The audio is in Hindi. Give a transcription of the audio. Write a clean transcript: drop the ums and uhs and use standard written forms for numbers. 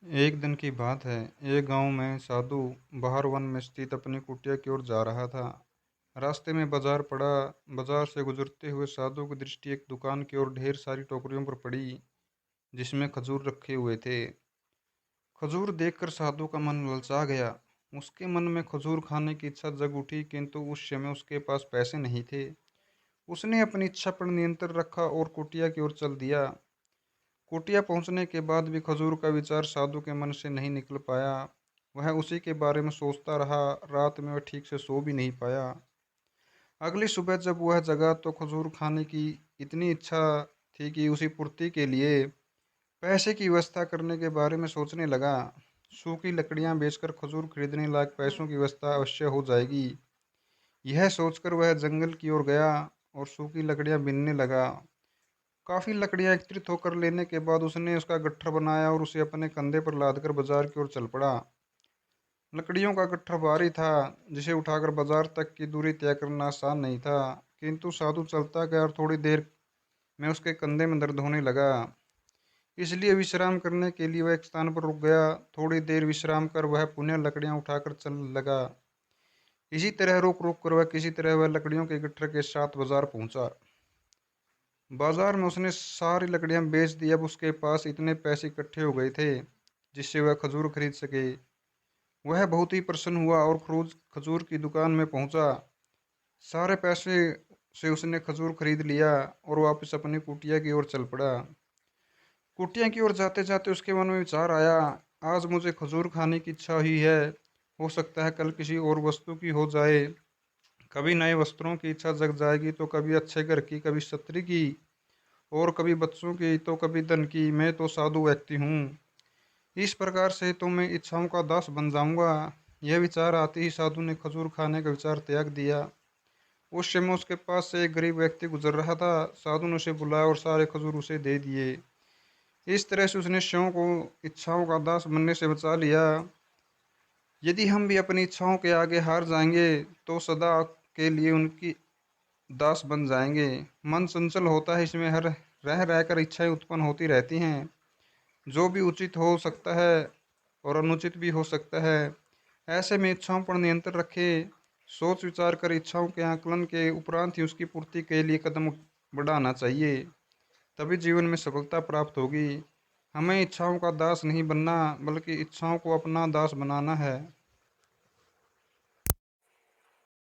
एक दिन की बात है। एक गांव में साधु बाहर वन में स्थित अपनी कुटिया की ओर जा रहा था। रास्ते में बाजार पड़ा। बाजार से गुजरते हुए साधु की दृष्टि एक दुकान की ओर ढेर सारी टोकरियों पर पड़ी, जिसमें खजूर रखे हुए थे। खजूर देखकर साधु का मन ललचा गया। उसके मन में खजूर खाने की इच्छा जग उठी, किंतु उस समय उसके पास पैसे नहीं थे। उसने अपनी इच्छा पर नियंत्रण रखा और कुटिया की ओर चल दिया। कुटिया पहुंचने के बाद भी खजूर का विचार साधु के मन से नहीं निकल पाया। वह उसी के बारे में सोचता रहा। रात में वह ठीक से सो भी नहीं पाया। अगली सुबह जब वह जगा तो खजूर खाने की इतनी इच्छा थी कि उसी पूर्ति के लिए पैसे की व्यवस्था करने के बारे में सोचने लगा। सूखी लकड़ियां बेचकर खजूर खरीदने लायक पैसों की व्यवस्था अवश्य हो जाएगी। यह सोचकर वह जंगल की ओर गया और सूखी लकड़ियां बीनने लगा। काफी लकड़ियां एकत्रित होकर लेने के बाद उसने उसका गट्ठर बनाया और उसे अपने कंधे पर लादकर बाजार की ओर चल पड़ा। लकड़ियों का गट्ठर भारी था, जिसे उठाकर बाजार तक की दूरी तय करना आसान नहीं था। किंतु साधु चलता गया और थोड़ी देर में उसके कंधे में दर्द होने लगा। इसलिए विश्राम करने के लिए वह एक स्थान पर रुक गया। थोड़ी देर विश्राम कर वह पुनः लकड़ियां उठाकर चलने लगा। इसी तरह रुक रुक कर वह किसी तरह वह लकड़ियों के गट्ठर के साथ बाजार पहुंचा। बाजार में उसने सारी लकड़ियां बेच दी। अब उसके पास इतने पैसे इकट्ठे हो गए थे जिससे वह खजूर खरीद सके। वह बहुत ही प्रसन्न हुआ और खरूज खजूर की दुकान में पहुंचा। सारे पैसे से उसने खजूर खरीद लिया और वापस अपनी कुटिया की ओर चल पड़ा। कुटिया की ओर जाते जाते उसके मन में विचार आया, आज मुझे खजूर खाने की इच्छा हुई है, हो सकता है कल किसी और वस्तु की हो जाए। कभी नए वस्त्रों की इच्छा जग जाएगी तो कभी अच्छे घर की, कभी छतरी की, और कभी बच्चों की तो कभी धन की। मैं तो साधु व्यक्ति हूँ, इस प्रकार से तो मैं इच्छाओं का दास बन जाऊंगा। यह विचार आते ही साधु ने खजूर खाने का विचार त्याग दिया। उस समय उसके पास से एक गरीब व्यक्ति गुजर रहा था। साधु ने उसे बुलाया और सारे खजूर उसे दे दिए। इस तरह से उसने स्वयं को इच्छाओं का दास बनने से बचा लिया। यदि हम भी अपनी इच्छाओं के आगे हार जाएंगे तो सदा के लिए उनकी दास बन जाएंगे। मन चंचल होता है, इसमें हर रह रहकर इच्छाएं उत्पन्न होती रहती हैं। जो भी उचित हो सकता है और अनुचित भी हो सकता है। ऐसे में इच्छाओं पर नियंत्रण रखे, सोच विचार कर इच्छाओं के आकलन के उपरांत ही उसकी पूर्ति के लिए कदम बढ़ाना चाहिए। तभी जीवन में सफलता प्राप्त होगी। हमें इच्छाओं का दास नहीं बनना, बल्कि इच्छाओं को अपना दास बनाना है।